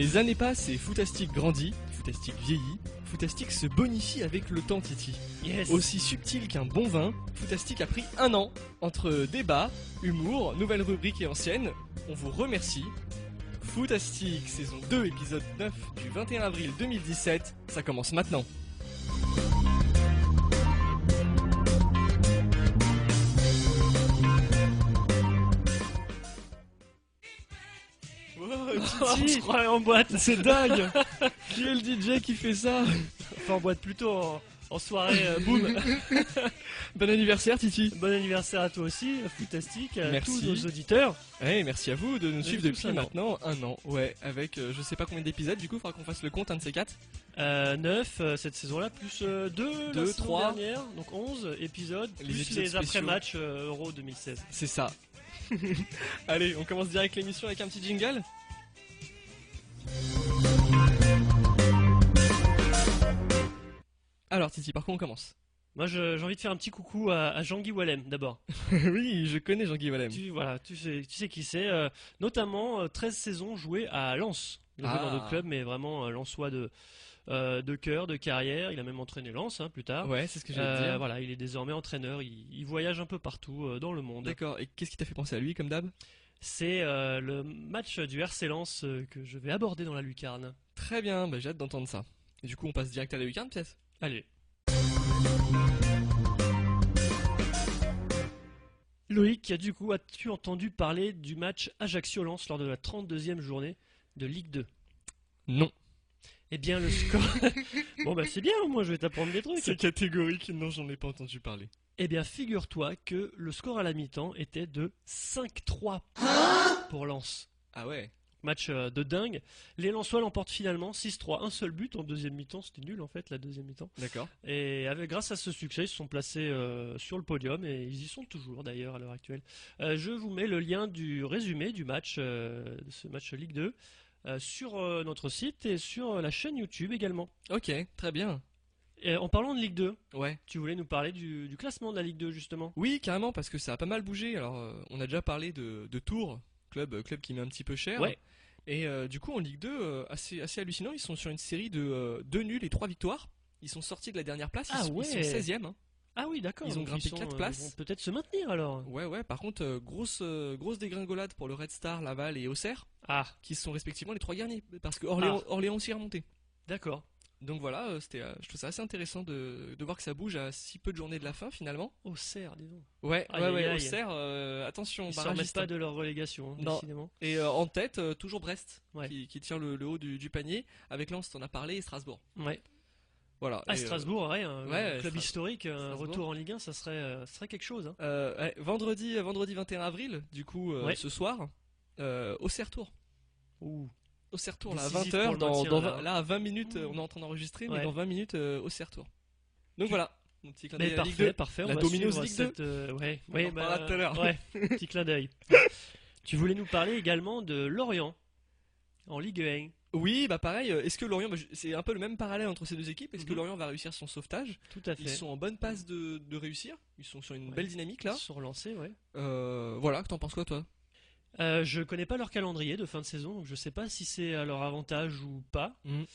Les années passent et Footastic grandit, Footastic vieillit, Footastic se bonifie avec le temps, Titi. Yes. Aussi subtil qu'un bon vin, Footastic a pris 1 an entre débat, humour, nouvelles rubriques et anciennes. On vous remercie. Footastic saison 2 épisode 9 du 21 avril 2017, ça commence maintenant. Oh, je croyais en boîte. C'est dingue. Qui est le DJ qui fait ça? Enfin en boîte plutôt en soirée, boum. Bon anniversaire Titi. Bon anniversaire à toi aussi, Footastic, à Merci. tous nos auditeurs. Ouais, merci à vous de nous suivre tous depuis un an. maintenant 1 an. Ouais, avec je sais pas combien d'épisodes, du coup, il faudra qu'on fasse le compte, un de ces 4. 9 cette saison-là, plus 2 Deux, la saison 3. dernière, donc 11 épisodes, Les plus épisodes les spéciaux. après-matchs Euro 2016. C'est ça. Allez, on commence direct l'émission avec un petit jingle. Alors Titi, par quoi on commence? Moi j'ai envie de faire un petit coucou à Jean-Guy Wallem d'abord. Oui, je connais Jean-Guy Wallem. Tu sais qui c'est, notamment 13 saisons jouées à Lens. Il a joué dans d'autres clubs, mais vraiment lensois de cœur, de carrière. Il a même entraîné Lens plus tard. Ouais, c'est ce que j'allais te dire. Voilà, il est désormais entraîneur. Il voyage un peu partout dans le monde. D'accord, et qu'est-ce qui t'a fait penser à lui comme d'hab? C'est le match du RC Lens que je vais aborder dans la lucarne. Très bien, bah, j'ai hâte d'entendre ça. Et du coup, on passe direct à la lucarne, peut-être? Allez. Loïc, du coup, as-tu entendu parler du match Ajaccio-Lens lors de la 32e journée de Ligue 2? Non. Eh bien, le score... Bon, bah c'est bien, moi je vais t'apprendre des trucs. C'est catégorique, non, j'en ai pas entendu parler. Eh bien, figure-toi que le score à la mi-temps était de 5-3 pour Lens. Ah ouais. Match de dingue. Les Lensois l'emportent finalement 6-3. Un seul but en deuxième mi-temps. C'était nul en fait la deuxième mi-temps. D'accord. Et grâce à ce succès, ils se sont placés sur le podium et ils y sont toujours d'ailleurs à l'heure actuelle. Je vous mets le lien du résumé du match, de ce match Ligue 2, sur notre site et sur la chaîne YouTube également. Ok, très bien. Et en parlant de Ligue 2, Ouais. tu voulais nous parler du classement de la Ligue 2 justement. Oui, carrément, parce que ça a pas mal bougé. Alors, on a déjà parlé de Tours, club qui met un petit peu cher. Ouais. Et du coup, en Ligue 2, assez hallucinant, ils sont sur une série de 2 nuls et 3 victoires. Ils sont sortis de la dernière place, Ah ouais. ils sont 16e. Hein. Ah oui, d'accord. Ils ont Donc grimpé sont, 4 places. Ils vont peut-être se maintenir alors. Ouais, par contre, grosse dégringolade pour le Red Star, Laval et Auxerre, Ah, qui sont respectivement les 3 derniers. Parce que Orléans aussi est remonté. d'accord. Donc voilà, je trouve ça assez intéressant de voir que ça bouge à si peu de journées de la fin finalement. Auxerre, disons. Ouais, Aïe, aïe, aïe. Auxerre, attention, Ils s'en barragiste, remettent pas hein. de leur relégation, Non. décidément. Et en tête, toujours Brest, Ouais. qui tient le haut du panier. Avec Lens, t'en as parlé, et Strasbourg. Ouais. Voilà. Ah, Et, Strasbourg, ouais, un ouais, club Stra- historique, un Strasbourg. retour en Ligue 1, ça serait quelque chose. Hein. ouais, vendredi 21 avril, du coup, Ouais. ce soir, Auxerre-Tours. Ouh. Auxerre-Tours, là, à Décisif 20h, pour le maintien, là, à 20 minutes, on est en train d'enregistrer, mais Ouais. dans 20 minutes, Auxerre-Tours. Donc voilà, mon petit clin d'œil Mais à la Ligue 2. parfait, La on va Domino's suivre Ligue 2. cette, ouais, On en reparlera tout à l'heure. Ouais, petit clin d'œil. Tu voulais nous parler également de Lorient, en Ligue 1. Oui, bah pareil, est-ce que Lorient, c'est un peu le même parallèle entre ces deux équipes, est-ce que Mhm. Lorient va réussir son sauvetage? Tout à fait. Ils sont en bonne passe de réussir, ils sont sur une Ouais. belle dynamique là. Ils sont relancés, ouais. Voilà, t'en penses quoi toi? Je connais pas leur calendrier de fin de saison, donc je sais pas si c'est à leur avantage ou pas. Mhm.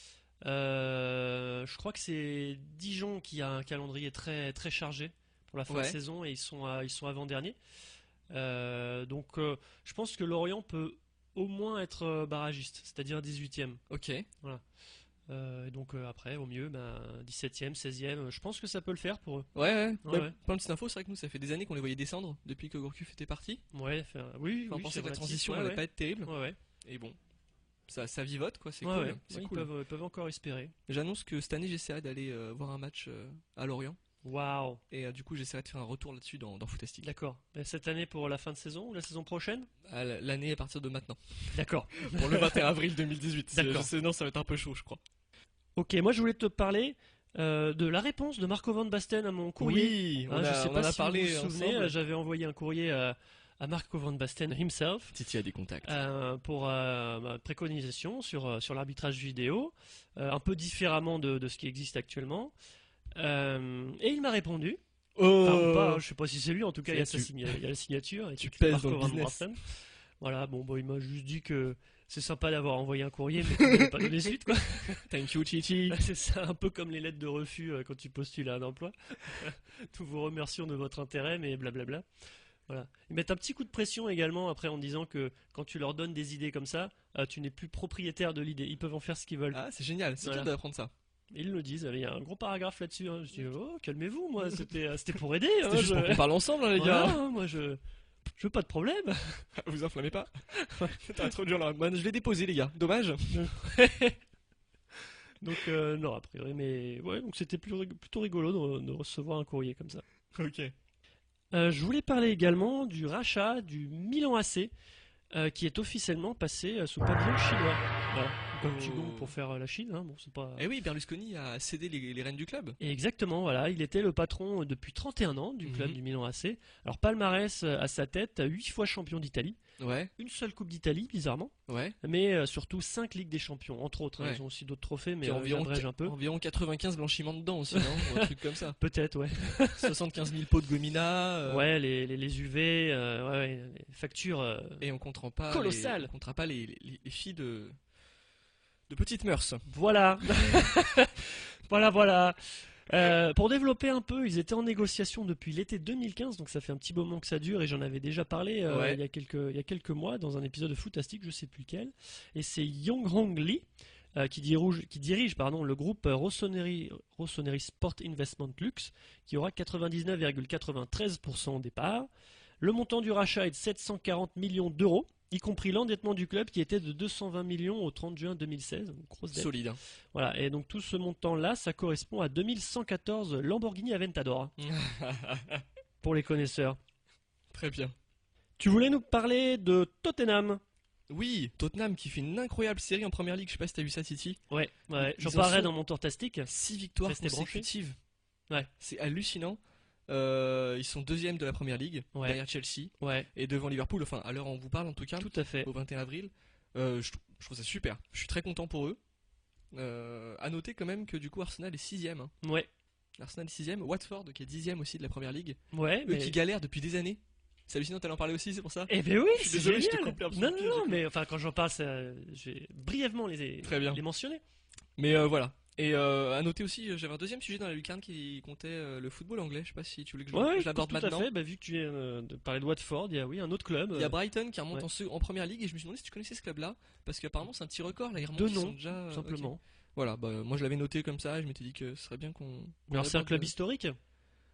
Je crois que c'est Dijon qui a un calendrier très très chargé pour la fin de Ouais. saison et ils sont avant-derniers. Donc je pense que Lorient peut au moins être barragiste, c'est-à-dire 18e. Ok. Donc après, au mieux, 17e, 16e, je pense que ça peut le faire pour eux. Ouais. Ouais. Plein de petites infos, c'est vrai que nous ça fait des années qu'on les voyait descendre depuis que Gourcuff était parti. Ouais, oui, On oui, pensait c'est que la relatif, transition ouais, allait ouais. pas être terrible. Ouais, ouais. Et bon, ça vivote quoi, c'est Ouais, cool. ouais. C'est Ouais, cool. ils peuvent encore espérer. J'annonce que cette année j'essaierai d'aller voir un match à Lorient. Waouh, Et du coup j'essaierai de faire un retour là-dessus dans Footastic. d'accord. Et cette année pour la fin de saison ou la saison prochaine? L'année à partir de maintenant. D'accord. Pour le 21 avril 2018. D'accord. Non, ça va être un peu chaud je crois. Ok, moi je voulais te parler de la réponse de Marco Van Basten à mon courrier. Oui, Hein, je sais on pas en a si parlé vous vous souvenez, ensemble. j'avais envoyé un courrier à Marco Van Basten himself Titi a des contacts. pour ma préconisation sur l'arbitrage vidéo, un peu différemment de ce qui existe actuellement. Et il m'a répondu. Enfin, ou pas, je sais pas si c'est lui, en tout cas il y a la signature. Tu écrite pèses Marco dans le Van business. Basten. Voilà, bon, il m'a juste dit que C'est sympa d'avoir envoyé un courrier, mais de pas donner suite, quoi. Thank you, Chichi. C'est ça, un peu comme les lettres de refus quand tu postules à un emploi. Nous vous remercions de votre intérêt, mais blablabla. Voilà. Ils mettent un petit coup de pression également après en disant que quand tu leur donnes des idées comme ça, tu n'es plus propriétaire de l'idée. Ils peuvent en faire ce qu'ils veulent. Ah, c'est génial, c'est Voilà. bien d'apprendre ça. Ils le disent, il y a un gros paragraphe là-dessus. Hein. Je dis, oh, calmez-vous, moi, c'était pour aider. C'était juste pour qu'on parle ensemble, hein, les Voilà, gars. hein, moi, je veux pas de problème. Vous inflammez pas. T'as trop dur là. Bon, je l'ai déposé, les gars. Dommage. Donc, non, a priori, mais ouais, donc c'était plutôt rigolo de recevoir un courrier comme ça. Ok. Je voulais parler également du rachat du Milan AC, qui est officiellement passé sous pavillon chinois. Voilà. Donc, un petit gong pour faire la Chine, hein. Bon, c'est pas. Eh oui, Berlusconi a cédé les rênes du club. Et exactement, voilà, il était le patron depuis 31 ans du club du Milan AC. Alors, palmarès à sa tête, 8 fois champion d'Italie, Ouais, une seule Coupe d'Italie, bizarrement, ouais. mais surtout 5 Ligues des Champions, entre autres. Hein. Ouais. Ils ont aussi d'autres trophées, mais Puis j'abrège un peu. environ 95 blanchiments dedans aussi, non? Ou un truc comme ça. Peut-être, ouais. 75 000 pots de gomina. Ouais, les UV, ouais, les factures. Et on comptera pas. Colossal. On comptera pas les filles de petites mœurs. Voilà. Voilà. Pour développer un peu, ils étaient en négociation depuis l'été 2015, donc ça fait un petit moment que ça dure et j'en avais déjà parlé Ouais. il y a quelques mois dans un épisode de Footastic, je sais plus lequel. Et c'est Yong Hong Lee qui dirige le groupe Rossoneri Sport Investment Lux, qui aura 99,93% au départ. Le montant du rachat est de 740 millions d'euros, y compris l'endettement du club qui était de 220 millions au 30 juin 2016, donc grosse dette. Solide. Hein. Voilà, et donc tout ce montant-là, ça correspond à 2114 Lamborghini Aventador, pour les connaisseurs. Très bien. Tu voulais nous parler de Tottenham? Oui, Tottenham qui fait une incroyable série en première ligue. Je sais pas si t'as vu ça, Titi. Ouais, j'en Ils en parlerai sont dans mon Tortastic. 6 victoires Restez branchés. consécutives. Ouais. C'est hallucinant. Ils sont deuxième de la première ligue, Ouais. derrière Chelsea Ouais, et devant Liverpool. Enfin, à l'heure où on vous parle en tout cas, tout à fait. au 21 avril. Je trouve ça super. Je suis très content pour eux. À noter quand même que du coup Arsenal est 6ème. Hein. Ouais, Arsenal est 6ème. Watford qui est 10ème aussi de la première ligue. ouais, Eux mais... qui galèrent depuis des années. C'est hallucinant, t'allais en parler aussi, c'est pour ça? Eh ben oui, Je suis c'est désolé, je te génial. coupe l'herbe sous Non, le pied, non, j'ai mais enfin quand j'en parle, je vais brièvement Très bien. les mentionner. Mais voilà. Et à noter aussi, j'avais un deuxième sujet dans la lucarne qui comptait le football anglais. Je sais pas si tu voulais que Ouais, je l'aborde tout à maintenant. fait. Bah, vu que tu viens de parler de Watford, il y a un autre club. Il y a Brighton qui remonte ouais. en première ligue et je me suis demandé si tu connaissais ce club-là parce qu'apparemment c'est un petit record. Là, ils remontent, Deux ils noms, sont déjà tout simplement. ok. Voilà, bah, moi je l'avais noté comme ça. Et je m'étais dit que ce serait bien qu'on. Alors c'est un aborde, club historique?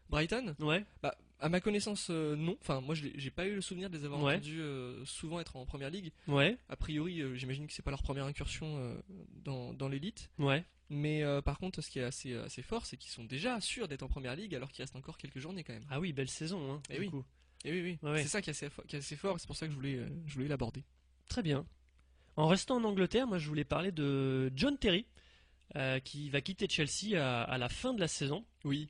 Brighton. Ouais. Bah, à ma connaissance, non. Enfin, moi j'ai pas eu le souvenir de les avoir Ouais. entendus souvent être en première ligue. Ouais. A priori, j'imagine que c'est pas leur première incursion dans l'élite. Ouais. Mais par contre, ce qui est assez fort, c'est qu'ils sont déjà sûrs d'être en première ligue alors qu'il reste encore quelques journées quand même. Ah oui, belle saison, hein, Eh du oui. coup. Et oui, Ouais, ouais. c'est ça qui est assez fort. C'est pour ça que je voulais l'aborder. Très bien. En restant en Angleterre, moi je voulais parler de John Terry, qui va quitter Chelsea à la fin de la saison. Oui.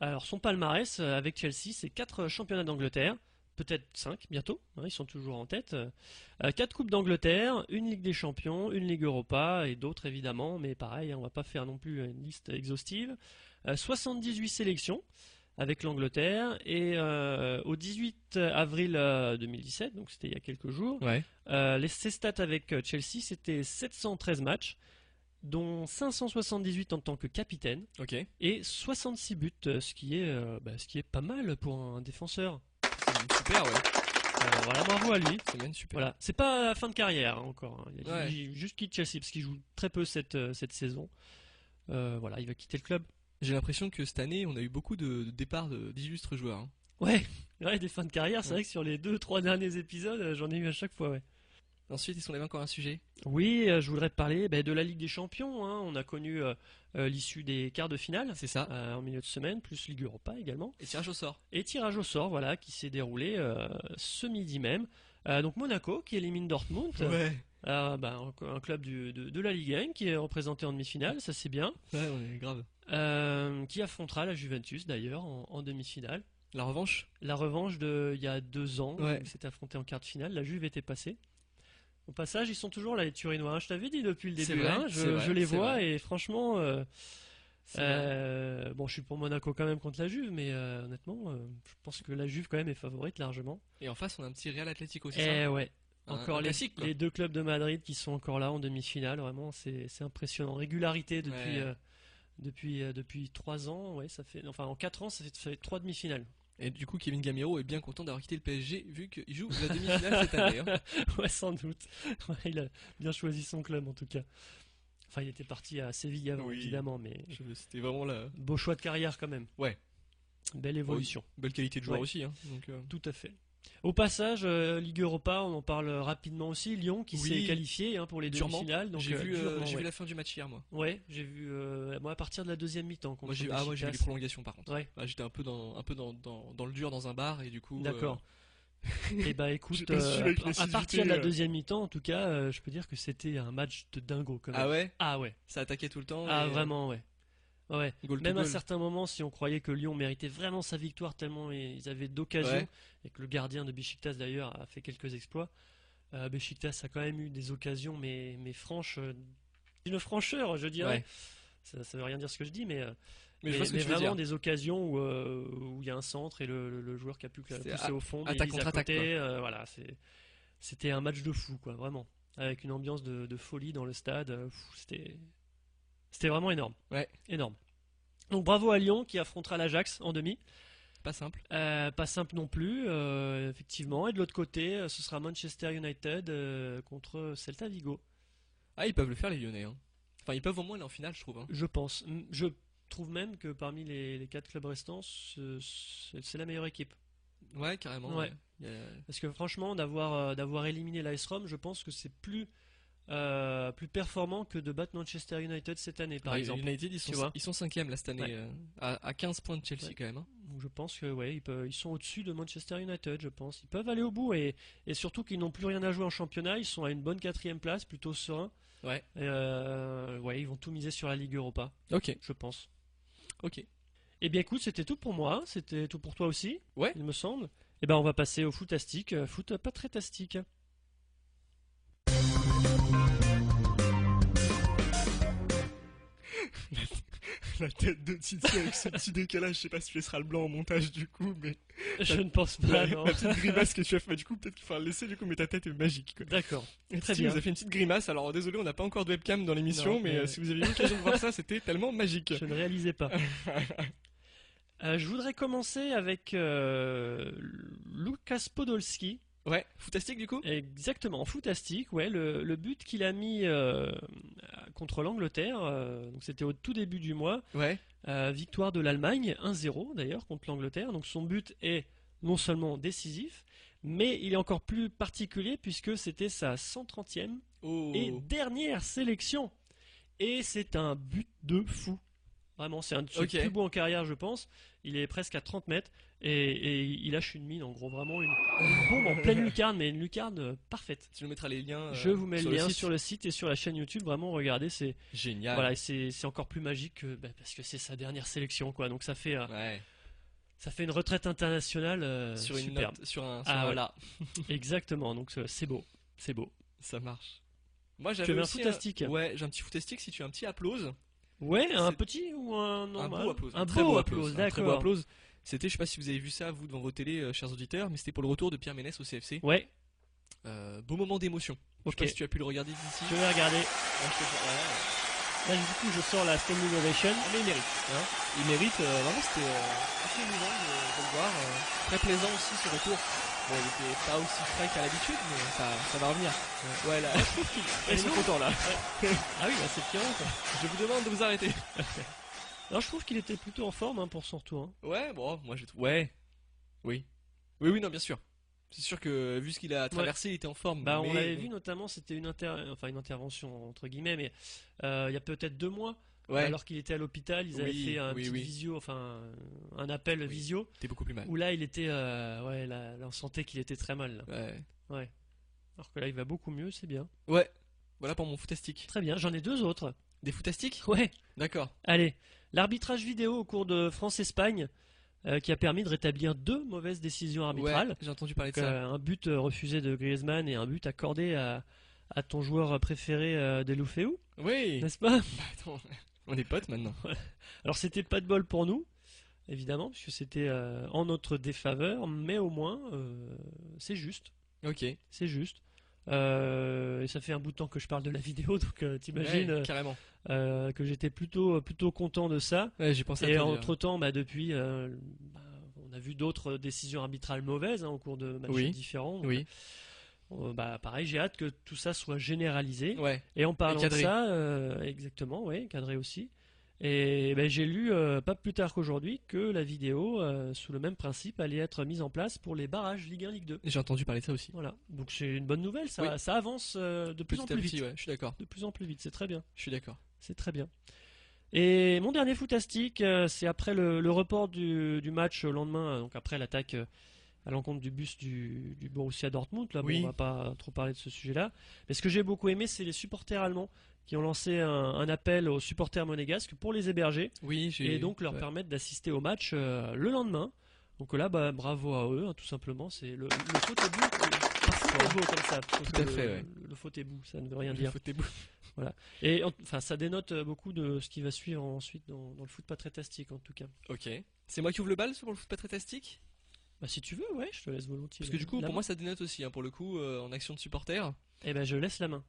Alors son palmarès avec Chelsea, c'est 4 championnats d'Angleterre, peut-être 5 bientôt, hein, ils sont toujours en tête. 4 Coupes d'Angleterre, une Ligue des Champions, une Ligue Europa et d'autres évidemment, mais pareil, on va pas faire non plus une liste exhaustive. 78 sélections avec l'Angleterre et au 18 avril 2017, donc c'était il y a quelques jours, Ouais. ses stats avec Chelsea c'était 713 matchs, dont 578 en tant que capitaine Ok. et 66 buts, ce qui est pas mal pour un défenseur. C'est super, ouais. Voilà, bravo à lui. C'est même super. Voilà, c'est pas la fin de carrière hein, encore. Hein. Ouais. Il juste quitte Chelsea parce qu'il joue très peu cette saison. Voilà, il va quitter le club. J'ai l'impression que cette année, on a eu beaucoup de départs d'illustres joueurs. Hein. Ouais, des fins de carrière. C'est Ouais. vrai que sur les 2-3 derniers épisodes, j'en ai eu à chaque fois. Ouais. Ensuite, ils soulèvent encore un sujet. Oui, je voudrais parler de la Ligue des Champions. Hein. On a connu l'issue des quarts de finale C'est ça. en milieu de semaine, plus Ligue Europa également. Et tirage au sort. Et tirage au sort, voilà, qui s'est déroulé ce midi même. Donc Monaco qui élimine Dortmund, Ouais. un club de la Ligue 1 qui est représenté en demi-finale, ça c'est bien. Ouais, on est grave. Qui affrontera la Juventus d'ailleurs en demi-finale. La revanche. La revanche de il y a 2 ans, Ouais. où ils s'étaient affrontés en quart de finale, la Juve était passée. Au passage, ils sont toujours là les Turinois, hein. Je t'avais dit depuis le C'est début, vrai, hein. c'est vrai, je les c'est vois vrai. et franchement... C'est vrai. bon, je suis pour Monaco quand même contre la Juve, mais honnêtement, je pense que la Juve quand même est favorite largement. Et en face, on a un petit Real Atlético, c'est Eh ça? ouais, Encore un classique, quoi. les deux clubs de Madrid qui sont encore là en demi-finale, vraiment, c'est impressionnant. Régularité Ouais. depuis 3 ans, ouais, enfin en 4 ans, ça fait 3 demi-finales. Et du coup, Kevin Gamero est bien content d'avoir quitté le PSG vu qu'il joue la demi-finale cette année. Hein. Ouais, sans doute. Ouais, il a bien choisi son club en tout cas. Enfin, il était parti à Séville avant, Oui. évidemment, mais C'était vraiment la. beau choix de carrière quand même. Ouais. Belle évolution. Belle qualité de joueur Ouais. aussi. Hein. Donc, Tout à fait. Au passage, Ligue Europa, on en parle rapidement aussi. Lyon qui Oui. s'est qualifié pour les Durement. demi-finales. Donc, J'ai vu, durement, j'ai ouais. vu la fin du match hier, moi. Ouais, j'ai vu. Moi, à partir de la deuxième mi-temps. Moi, j'ai vu Beşiktaş. les prolongations par contre. Ouais, Là, j'étais un peu dans le dur dans un bar et du coup. d'accord. Et bah J'ai écoute, pas suivi avec à l'assiduité, partir de la deuxième mi-temps, en tout cas, je peux dire que c'était un match de dingo quand même. Ah ouais. Ah ouais. Ça attaquait tout le temps. Ah et, vraiment, ouais. Ouais. Goal to Même à goal. certains moments, si on croyait que Lyon méritait vraiment sa victoire tellement ils avaient d'occasions, Ouais. et que le gardien de Beşiktaş d'ailleurs a fait quelques exploits, Beşiktaş a quand même eu des occasions, mais franches, d'une francheur, je dirais. Ouais. Ça veut rien dire ce que je dis, mais, Mais je vois ce que mais tu veux vraiment dire. des occasions où il y a un centre et le joueur qui a pu C'était pousser au fond, mais attaque il vise à contre-attaque, côté. Voilà, c'était un match de fou, quoi, vraiment. Avec une ambiance de folie dans le stade. C'était vraiment énorme. Ouais. Énorme. Donc bravo à Lyon qui affrontera l'Ajax en demi. Pas simple. Pas simple non plus, effectivement. Et de l'autre côté, ce sera Manchester United contre Celta Vigo, Ah, ils peuvent le faire les Lyonnais. Hein. Enfin, ils peuvent au moins aller en finale, je trouve. Hein. je pense. Je trouve même que parmi les 4 clubs restants, c'est la meilleure équipe. Ouais, carrément. Ouais. Il y a- Parce que franchement, d'avoir éliminé l'AS Rome, je pense que c'est plus performant que de battre Manchester United cette année, par Ouais, exemple. United, Tu vois. ils sont 5e là cette année, Ouais. à 15 points de Chelsea Ouais. quand même. Hein. Donc je pense que ouais, ils sont au-dessus de Manchester United, je pense. Ils peuvent aller au bout et surtout qu'ils n'ont plus rien à jouer en championnat. Ils sont à une bonne 4e place, plutôt serein. Ouais. Ouais, ils vont tout miser sur la Ligue Europa, Ok. je pense. Ok. Eh bien écoute, c'était tout pour moi. C'était tout pour toi aussi, Ouais. il me semble. Eh ben on va passer au footastique. Foot pas très tastique. La tête de Titi avec ce petit décalage, je sais pas si tu laisseras le blanc au montage du coup, mais Je ne pense pas, non. la petite grimace que tu as fait, du coup peut-être qu'il faudra le laisser du coup, mais ta tête est magique quoi. D'accord. Et Très Titi bien. nous a fait une petite grimace, alors désolé on n'a pas encore de webcam dans l'émission, Non, mais mais- si vous avez eu l'occasion de voir ça, c'était tellement magique. Je ne réalisais pas. Je voudrais commencer avec Lukas Podolski. Ouais, fantastique du coup. Exactement, footastique, ouais, le but qu'il a mis contre l'Angleterre, donc c'était au tout début du mois, Ouais. victoire de l'Allemagne, 1-0 d'ailleurs contre l'Angleterre, donc son but est non seulement décisif, mais il est encore plus particulier puisque c'était sa 130e Oh. et dernière sélection, et c'est un but de fou. Vraiment, c'est un de ses Ok. plus beaux en carrière, je pense. Il est presque à 30 mètres et il lâche une mine, en gros, vraiment une bombe en pleine lucarne, mais une lucarne parfaite. Tu nous mettras les liens. Je vous mets le lien site. sur le site et sur la chaîne YouTube. Vraiment, regardez, Génial. voilà, et c'est encore plus magique parce que c'est sa dernière sélection, quoi. Donc ça fait Ouais. une retraite internationale Sur une superbe. note, sur un. Ah, voilà. Exactement. Donc c'est beau, c'est beau. Ça marche. Moi Tu j'avais avais un aussi footastique. Ouais, j'ai un petit footastique si tu as un petit applause. Ouais, un C'est- petit ou un Un normal? beau applause. Un très beau beau applause, Un très beau d'accord. applause. C'était, je sais pas si vous avez vu ça vous devant vos télés, chers auditeurs, mais c'était pour le retour de Pierre Ménès au CFC. Ouais, Beau moment d'émotion. Je sais ok. pas si tu as pu le regarder d'ici. Je vais regarder. Ouais. Là, du coup, je sors la standing ovation. Ah, mais il mérite. Hein. Il mérite, vraiment c'était assez émouvant de le voir. Très plaisant aussi ce retour. Bon, il était pas aussi frais qu'à l'habitude, mais ça va revenir. Ouais, là, ils sont Sinon- contents là. Ah oui, bah, c'est Piron, quoi. Je vous demande de vous arrêter. Alors, je trouve qu'il était plutôt en forme pour son retour. Hein. Ouais, bon, moi je trouve. Ouais. Oui. Oui, non, bien sûr. C'est sûr que vu ce qu'il a traversé, il était en forme. Bah, on mais- l'avait vu notamment, c'était une intervention entre guillemets, mais il y a peut-être 2 mois, Ouais, alors qu'il était à l'hôpital, ils avaient Oui, fait un oui, petit oui. visio, enfin un appel Oui. visio, t'es beaucoup plus mal. où là il était, ouais, là, on sentait qu'il était très mal. Là. Ouais. Ouais. Alors que là il va beaucoup mieux, c'est bien. Ouais. Voilà pour mon footastique. Très bien, j'en ai 2 autres. Des footastiques. Ouais. D'accord. Allez, l'arbitrage vidéo au cours de France-Espagne, qui a permis de rétablir 2 mauvaises décisions arbitrales. Ouais, j'ai entendu parler de Donc, ça. un but refusé de Griezmann et un but accordé à ton joueur préféré Deulofeu, Oui. n'est-ce pas? Bah, attends, on est potes maintenant. Alors c'était pas de bol pour nous, évidemment, puisque c'était en notre défaveur, mais au moins c'est juste, Ok. c'est juste. Et ça fait un bout de temps que je parle de la vidéo, donc t'imagines Ouais, carrément. que j'étais plutôt content de ça. Ouais, j'ai pensé à Et toi. entre temps, depuis, on a vu d'autres décisions arbitrales mauvaises au cours de matchs Oui. différents. Donc, Oui. pareil, j'ai hâte que tout ça soit généralisé. Ouais. Et en parlant de cadré. ça, exactement, oui, cadré aussi. Et j'ai lu pas plus tard qu'aujourd'hui que la vidéo, sous le même principe, allait être mise en place pour les barrages Ligue 1, Ligue 2. J'ai entendu parler de ça aussi. Voilà, donc c'est une bonne nouvelle, ça, Oui. ça avance de plus en Petit à plus petit, vite. ouais, je suis d'accord. De plus en plus vite, c'est très bien. Je suis d'accord. C'est très bien. Et mon dernier footastique, c'est après le report du match au lendemain, donc après l'attaque à l'encontre du bus du Borussia Dortmund. Là, Oui. on va pas trop parler de ce sujet-là. Mais ce que j'ai beaucoup aimé, c'est les supporters allemands qui ont lancé un appel aux supporters monégasques pour les héberger Oui, et donc leur ouais. permettre d'assister au match le lendemain. Donc là, bravo à eux, hein, tout simplement. C'est le faute est beau, parfois est beau comme ça. Plutôt Tout à que fait, ouais. le faute est beau, ça ne veut rien Le dire. foot est beau. Et enfin, ça dénote beaucoup de ce qui va suivre ensuite dans le foot pas très tastique en tout cas. Ok. C'est moi qui ouvre le bal sur le foot pas très tastique? Bah si tu veux, ouais, je te laisse volontiers. Parce que du coup, la pour main. moi, ça dénote aussi, hein, pour le coup, en action de supporter. Eh ben je laisse la main.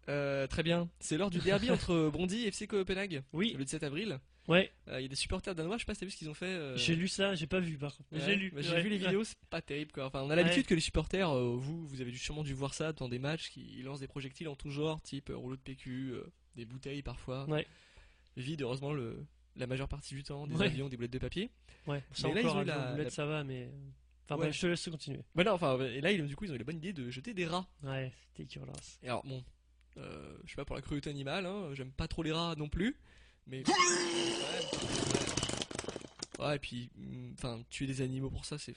Très bien. C'est lors du derby entre Bondy et FC Copenhague. Oui. Le 17 avril. Ouais, Il y a des supporters danois, je sais pas si t'as vu ce qu'ils ont fait. j'ai lu ça, j'ai pas vu par contre. Ouais, J'ai lu. bah, j'ai ouais. vu les vidéos, c'est pas terrible quoi. Enfin, on a l'habitude que les supporters, vous avez sûrement dû voir ça dans des matchs qui lancent des projectiles en tout genre, type rouleau de PQ, des bouteilles parfois. Ouais. Vide, heureusement, la majeure partie du temps, des Ouais. avions, des boulettes de papier. Ouais, ça Mais là, encore, ils ont eu avion, la- boulette, la- ça va, mais. Enfin Ouais. bref, je te laisse continuer. Bah non, enfin, et là, du coup, ils ont eu la bonne idée de jeter des rats. Ouais, c'était dégueulasse. Et alors, bon, je sais pas pour la cruauté animale, hein, j'aime pas trop les rats non plus, mais. Ouais, et puis, enfin, tuer des animaux pour ça, c'est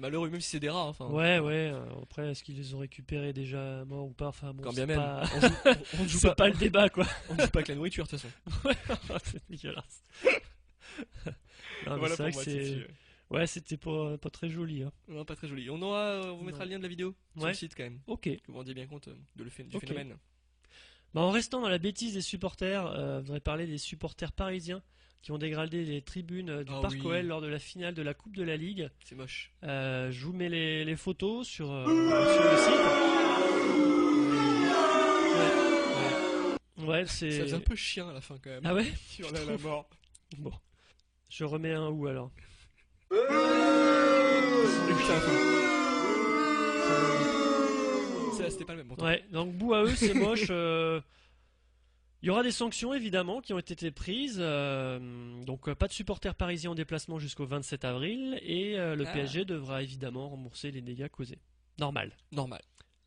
malheureux, même si c'est des rats, enfin. Ouais, ouais, après, est-ce qu'ils les ont récupérés déjà morts ou pas? Enfin bon, Quand c'est bien même, pas... on ne joue c'est pas, pas le débat quoi. on ne joue pas avec la nourriture de toute façon. C'est dégueulasse. Non, mais Voilà c'est vrai que pour moi, c'est. Titi, Ouais, c'était pas très joli. Hein. Non, pas très joli. On vous mettra Non. le lien de la vidéo sur Ouais. le site quand même. Ok. Que vous vous rendiez bien compte du Ok. phénomène. En restant dans la bêtise des supporters, je voudrais parler des supporters parisiens qui ont dégradé les tribunes du Ah Parc oui. OL lors de la finale de la Coupe de la Ligue. C'est moche. Je vous mets les photos sur le site. Ouais, Ça c'est. faisait un peu chien à la fin quand même. Ah ouais. Sur la mort. Bon. Je remets un ou alors. Écoute à la fin. C'était pas le même montant. Ouais, donc bout à eux, c'est moche. Il y aura des sanctions évidemment qui ont été prises. Donc pas de supporters parisiens en déplacement jusqu'au 27 avril. Et le Ah. PSG devra évidemment rembourser les dégâts causés. Normal.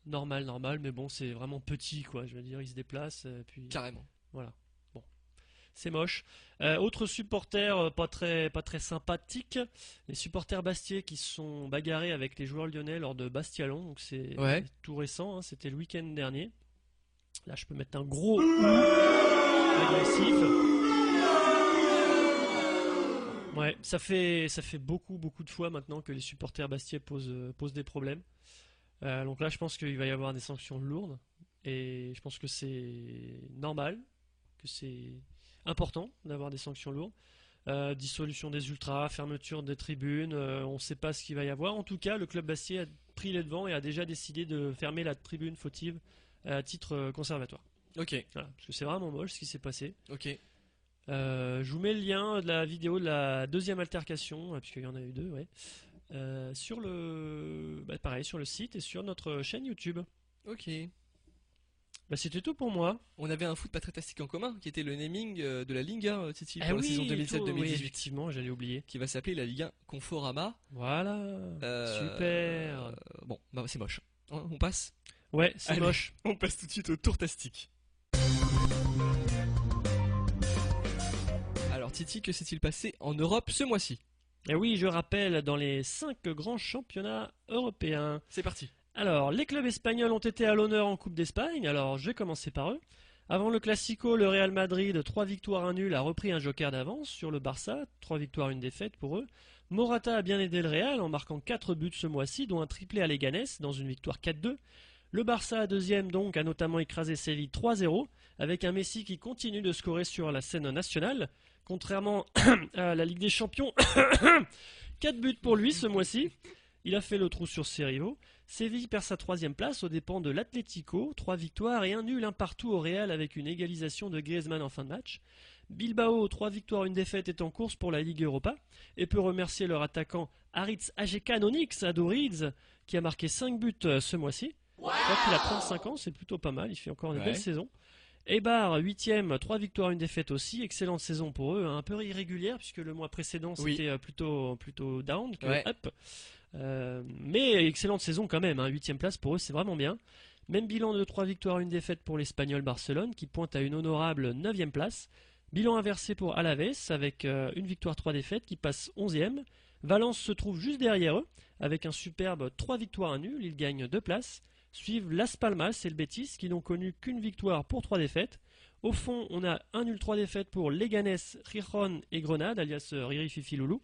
Normal, Normal, mais bon, c'est vraiment petit quoi. Je veux dire, ils se déplacent. Puis carrément. voilà. Bon. C'est moche. Autre supporter pas très sympathique, les supporters bastiais qui se sont bagarrés avec les joueurs lyonnais lors de Bastia-Lyon. Donc c'est Ouais. tout récent, hein, c'était le week-end dernier. Là, je peux mettre un gros agressif. Ouais, ça fait beaucoup de fois maintenant que les supporters bastiais posent des problèmes. Donc là, je pense qu'il va y avoir des sanctions lourdes. Et je pense que c'est normal, que c'est important d'avoir des sanctions lourdes. Dissolution des ultras, fermeture des tribunes, on ne sait pas ce qu'il va y avoir. En tout cas, le club bastiais a pris les devants et a déjà décidé de fermer la tribune fautive à titre conservatoire. Ok, Voilà, parce que c'est vraiment moche ce qui s'est passé. ok. Je vous mets le lien de la vidéo de la deuxième altercation, puisqu'il y en a eu deux, ouais, sur pareil, sur le site et sur notre chaîne YouTube. Ok. C'était tout pour moi. On avait un foot pas très tastique en commun, qui était le naming de la Ligue 1, Titi, pour Ah la oui, saison oui, 2007-2018, effectivement, j'allais oublier. qui va s'appeler la Ligue 1 Conforama. Voilà, super. Bon, bah c'est moche. On passe. Ouais, c'est Allez. moche. On passe tout de suite au tour tastique. Alors Titi, que s'est-il passé en Europe ce mois-ci? Et oui, je rappelle, dans les 5 grands championnats européens. C'est parti. Alors, les clubs espagnols ont été à l'honneur en Coupe d'Espagne. Alors, je vais commencer par eux. Avant le Classico, le Real Madrid, 3 victoires, 1 nul, a repris un joker d'avance sur le Barça. 3 victoires, 1 défaite pour eux. Morata a bien aidé le Real en marquant 4 buts ce mois-ci, dont un triplé à Leganés dans une victoire 4-2. Le Barça, deuxième donc, a notamment écrasé Séville 3-0, avec un Messi qui continue de scorer sur la scène nationale. Contrairement à la Ligue des Champions, 4 buts pour lui ce mois-ci. Il a fait le trou sur ses rivaux. Séville perd sa 3e place aux dépens de l'Atlético, 3 victoires et un nul, un partout au Real avec une égalisation de Griezmann en fin de match. Bilbao, 3 victoires, une défaite, est en course pour la Ligue Europa et peut remercier leur attaquant Aritz Ajekanonix à Doriz qui a marqué 5 buts ce mois-ci. Je crois qu'il a 35 ans, c'est plutôt pas mal, il fait encore une belle saison. Eibar, 8ème, 3 victoires, une défaite aussi, excellente saison pour eux, un peu irrégulière puisque le mois précédent c'était plutôt down que up. Mais excellente saison quand même, 8ème place pour eux, c'est vraiment bien. Même bilan de 3 victoires, une défaite pour l'Espagnol Barcelone qui pointe à une honorable 9ème place. Bilan inversé pour Alaves avec une victoire, 3 défaites qui passe 11ème. Valence se trouve juste derrière eux avec un superbe 3 victoires, un nul, ils gagnent 2 places. Suivent Las Palmas et le Betis qui n'ont connu qu'une victoire pour 3 défaites. Au fond, on a un nul, 3 défaites pour Leganés, Gijón et Grenade, alias Riri Fifi Loulou.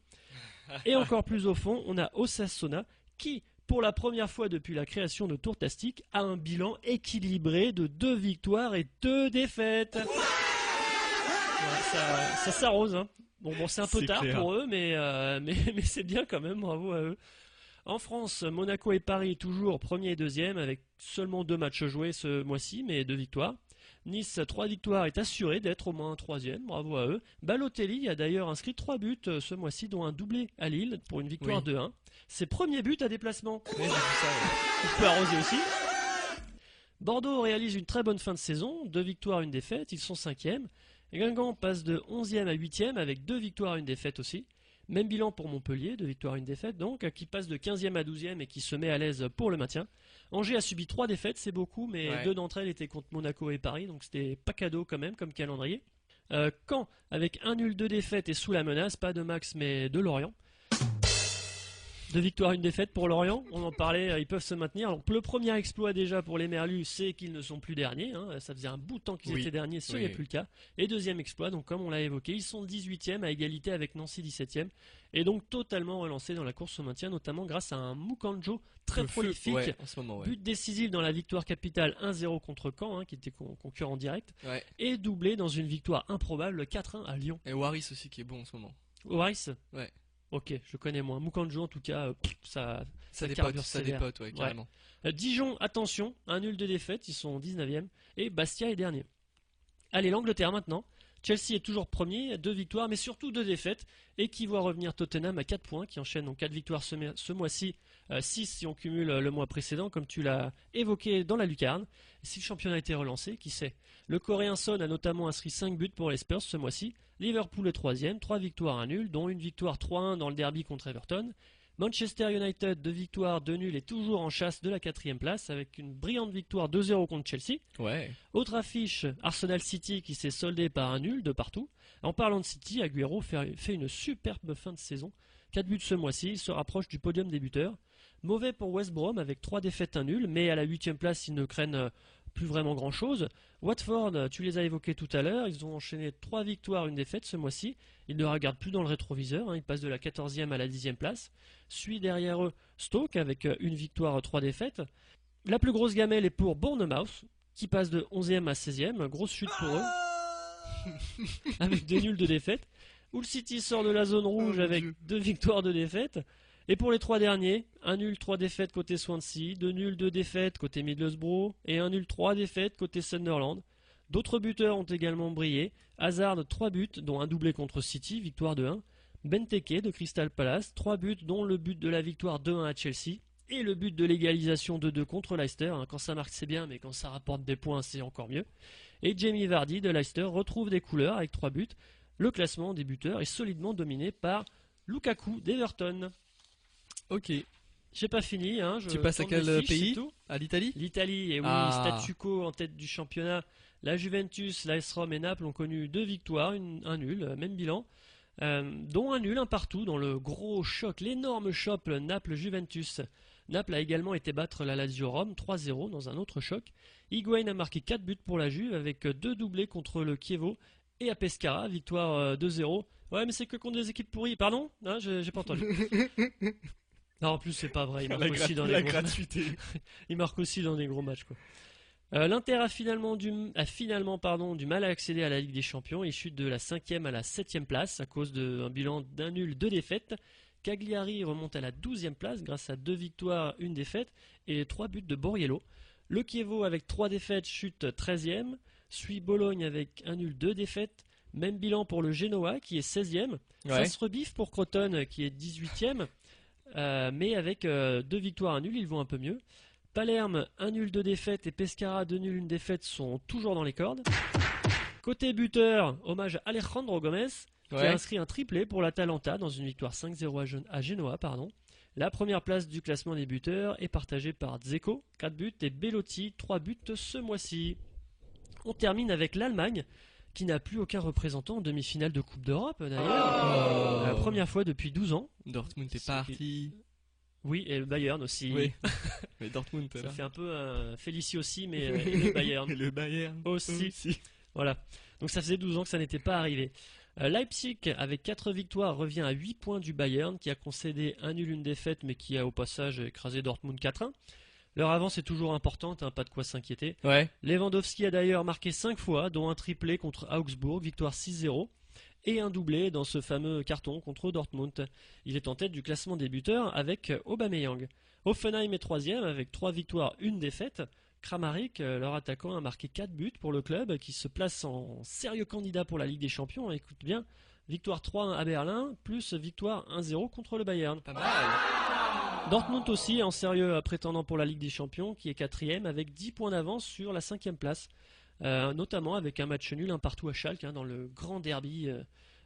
Et encore plus au fond, on a Osasuna qui, pour la première fois depuis la création de Tourtastic, a un bilan équilibré de 2 victoires et 2 défaites. Voilà, ça s'arrose. Hein. Bon, c'est un peu tard clair pour eux, mais c'est bien quand même, bravo à eux. En France, Monaco et Paris toujours premier et deuxième avec seulement 2 matchs joués ce mois-ci, mais 2 victoires. Nice, 3 victoires, est assuré d'être au moins 3ème, bravo à eux. Balotelli a d'ailleurs inscrit 3 buts ce mois-ci, dont un doublé à Lille pour une victoire 2-1. Ses premiers buts à déplacement. Oui, j'ai vu ça. Il peut arroser aussi. Bordeaux réalise une très bonne fin de saison, 2 victoires, une défaite, ils sont 5ème. Guingamp passe de 11ème à 8ème avec 2 victoires, une défaite aussi. Même bilan pour Montpellier, 2 victoires, une défaite donc, qui passe de 15ème à 12ème et qui se met à l'aise pour le maintien. Angers a subi 3 défaites, c'est beaucoup, mais 2 d'entre elles étaient contre Monaco et Paris, donc c'était pas cadeau quand même comme calendrier. Caen, avec 1 nul, 2 défaites et sous la menace, pas de Max mais de Lorient. 2 victoires, une défaite pour Lorient, on en parlait, ils peuvent se maintenir. Donc, le premier exploit déjà pour les Merlus, c'est qu'ils ne sont plus derniers, ça faisait un bout de temps qu'ils étaient derniers, ce n'est plus le cas. Et deuxième exploit, donc comme on l'a évoqué, ils sont 18ème à égalité avec Nancy 17ème, et donc totalement relancés dans la course au maintien, notamment grâce à un Mukanjo très prolifique, en ce moment, but décisif dans la victoire capitale 1-0 contre Caen, qui était concurrent direct, et doublé dans une victoire improbable 4-1 à Lyon. Et Waris aussi qui est bon en ce moment. Waris ? Ouais. Ok, je connais moins. Mukanjo en tout cas, ça dépote, carrément. Dijon, attention, un nul de défaite, ils sont 19ème, et Bastia est dernier. Allez, l'Angleterre maintenant. Chelsea est toujours premier, 2 victoires, mais surtout 2 défaites, et qui voit revenir Tottenham à 4 points, qui enchaîne donc 4 victoires ce mois-ci, 6 si on cumule le mois précédent, comme tu l'as évoqué dans la lucarne. Si le championnat a été relancé, qui sait. Le Coréen Son a notamment inscrit 5 buts pour les Spurs ce mois-ci. Liverpool est 3ème, 3 victoires, 1 nul, dont une victoire 3-1 dans le derby contre Everton. Manchester United, 2 victoires, 2 nuls, est toujours en chasse de la 4ème place avec une brillante victoire 2-0 contre Chelsea. Autre affiche, Arsenal City qui s'est soldé par un nul de partout. En parlant de City, Agüero fait une superbe fin de saison. 4 buts ce mois-ci, il se rapproche du podium des buteurs. Mauvais pour West Brom avec 3 défaites, 1 nul, mais à la 8ème place, ils ne craignent plus vraiment grand chose. Watford, tu les as évoqués tout à l'heure, ils ont enchaîné 3 victoires, une défaite ce mois-ci. Ils ne regardent plus dans le rétroviseur, ils passent de la 14ème à la 10ème place. Suit derrière eux Stoke avec une victoire, 3 défaites. La plus grosse gamelle est pour Bournemouth qui passe de 11ème à 16ème, grosse chute pour eux avec 2 nuls, 2 défaites. Hull City sort de la zone rouge avec 2 victoires, 2 défaites. Et pour les 3 derniers, 1 nul, 3 défaites côté Swansea, 2 nuls, 2 défaites côté Middlesbrough et 1 nul, 3 défaites côté Sunderland. D'autres buteurs ont également brillé. Hazard, 3 buts, dont un doublé contre City, victoire de 1. Benteke de Crystal Palace, 3 buts, dont le but de la victoire 2-1 à Chelsea. Et le but de l'égalisation 2-2 contre Leicester. Quand ça marque c'est bien, mais quand ça rapporte des points c'est encore mieux. Et Jamie Vardy de Leicester retrouve des couleurs avec 3 buts. Le classement des buteurs est solidement dominé par Lukaku d'Everton. Ok. J'ai pas fini. Tu passes à quel pays ? À l'Italie ? L'Italie, et oui, statu quo en tête du championnat. La Juventus, l'AS Rome et Naples ont connu 2 victoires, un nul, même bilan. Dont un nul, un partout dans le gros choc, l'énorme choc Naples-Juventus. Naples a également été battre la Lazio Rome 3-0 dans un autre choc. Higuain a marqué 4 buts pour la Juve avec 2 doublés contre le Chievo et à Pescara, victoire 2-0. Ouais, mais c'est que contre des équipes pourries. Pardon ? J'ai pas entendu. Non, en plus c'est pas vrai, il marque aussi dans des gros matchs. Il marque aussi dans des gros matchs quoi. L'Inter a finalement du mal à accéder à la Ligue des Champions et chute de la 5e à la 7e place à cause d'un bilan d'un nul, 2 défaites. Cagliari remonte à la 12e place grâce à 2 victoires, 1 défaite et 3 buts de Borriello. Le Chievo avec 3 défaites chute 13e, suit Bologne avec 1 nul, 2 défaites. Même bilan pour le Genoa qui est 16e. Ça se rebiffe pour Crotone qui est 18e, mais avec 2 victoires, 1 nul, ils vont un peu mieux. Palerme, 1 nul, 2 défaites et Pescara, 2 nuls, 1 défaite sont toujours dans les cordes. Côté buteur, hommage à Alejandro Gomez qui a inscrit un triplé pour l'Atalanta dans une victoire 5-0 à Genoa. La première place du classement des buteurs est partagée par Dzeko, 4 buts, et Belotti, 3 buts ce mois-ci. On termine avec l'Allemagne qui n'a plus aucun représentant en demi-finale de Coupe d'Europe d'ailleurs. La première fois depuis 12 ans. Dortmund est parti. Oui, et le Bayern aussi. Oui. Mais Dortmund, ça fait un peu Félicie aussi, mais et le Bayern. Et le Bayern aussi. Voilà. Donc ça faisait 12 ans que ça n'était pas arrivé. Leipzig, avec 4 victoires, revient à 8 points du Bayern, qui a concédé 1 nul, 1 défaite, mais qui a au passage écrasé Dortmund 4-1. Leur avance est toujours importante, pas de quoi s'inquiéter. Lewandowski a d'ailleurs marqué 5 fois, dont un triplé contre Augsbourg, victoire 6-0. Et un doublé dans ce fameux carton contre Dortmund. Il est en tête du classement des buteurs avec Aubameyang. Hoffenheim est 3e avec 3 victoires, 1 défaite. Kramaric, leur attaquant, a marqué 4 buts pour le club qui se place en sérieux candidat pour la Ligue des Champions. Écoute bien, victoire 3-1 à Berlin, plus victoire 1-0 contre le Bayern. Pas mal. Dortmund aussi en sérieux prétendant pour la Ligue des Champions qui est 4e avec 10 points d'avance sur la 5e place. Notamment avec un match nul, un partout à Schalke, dans le grand derby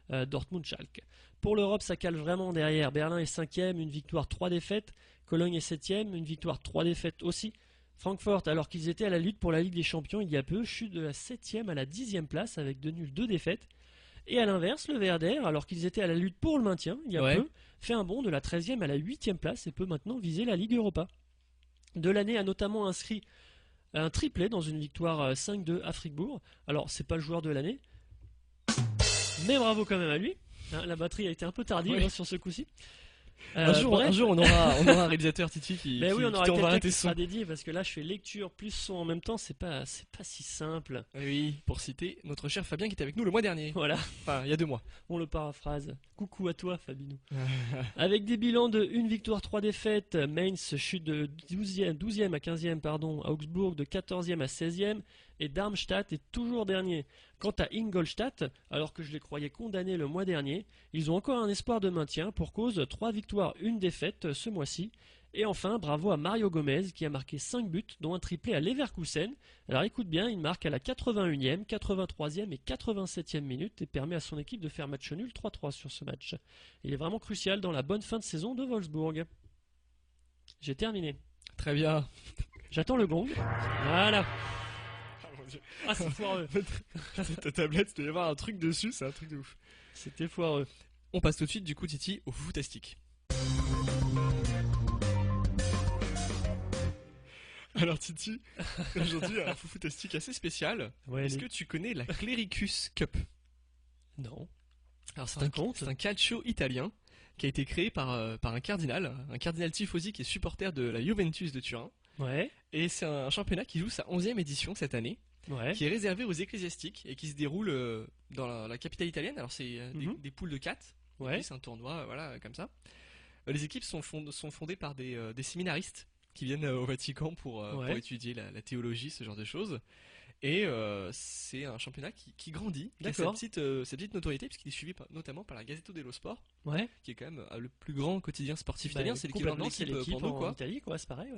Dortmund-Schalke. Pour l'Europe, ça cale vraiment derrière. Berlin est 5e, une victoire, 3 défaites. Cologne est 7e, une victoire, 3 défaites aussi. Francfort, alors qu'ils étaient à la lutte pour la Ligue des Champions il y a peu, chute de la 7e à la 10e place avec 2 nuls, 2 défaites. Et à l'inverse, le Werder, alors qu'ils étaient à la lutte pour le maintien il y a peu, fait un bond de la 13e à la 8e place et peut maintenant viser la Ligue Europa. Delaney a notamment inscrit un triplé dans une victoire 5-2 à Fribourg. Alors, c'est pas le joueur de l'année, mais bravo quand même à lui. La batterie a été un peu tardive sur ce coup-ci. Un jour, on aura un réalisateur Titi qui on aura t'enverra quelqu'un tes qui sons. sera dédié parce que là je fais lecture plus son en même temps, c'est pas si simple. Oui, pour citer notre cher Fabien qui était avec nous le mois dernier. Voilà. Enfin, il y a 2 mois. On le paraphrase. Coucou à toi Fabinou. Avec des bilans de 1 victoire, 3 défaites, Mainz chute de 12e à 15e à Augsbourg de 14e à 16e et Darmstadt est toujours dernier. Quant à Ingolstadt, alors que je les croyais condamnés le mois dernier, ils ont encore un espoir de maintien pour cause 3 victoires, 1 défaite ce mois-ci. Et enfin, bravo à Mario Gomez qui a marqué 5 buts, dont un triplé à Leverkusen. Alors écoute bien, il marque à la 81e, 83e et 87e minute et permet à son équipe de faire match nul 3-3 sur ce match. Il est vraiment crucial dans la bonne fin de saison de Wolfsburg. J'ai terminé. Très bien. J'attends le gong. Voilà. Ah, c'est foireux. Ta tablette, il doit y avoir un truc dessus, c'est un truc de ouf. C'était foireux. On passe tout de suite, du coup, Titi, au Footastic. Alors, Titi, aujourd'hui, un Footastic assez spécial. Est-ce que tu connais la Clericus Cup? Non. Alors, c'est un calcio italien qui a été créé par un cardinal tifosi qui est supporter de la Juventus de Turin. Et c'est un championnat qui joue sa 11e édition cette année. Qui est réservé aux ecclésiastiques et qui se déroule dans la capitale italienne. Alors c'est des poules de 4, c'est un tournoi comme ça. Les équipes sont fondées par des séminaristes qui viennent au Vatican pour étudier la théologie, ce genre de choses. Et c'est un championnat qui grandit, qui a sa petite notoriété, puisqu'il est suivi notamment par la Gazzetta dello Sport, qui est quand même le plus grand quotidien sportif italien. C'est l'équivalent de l'équipe pour nous, en Italie, c'est pareil.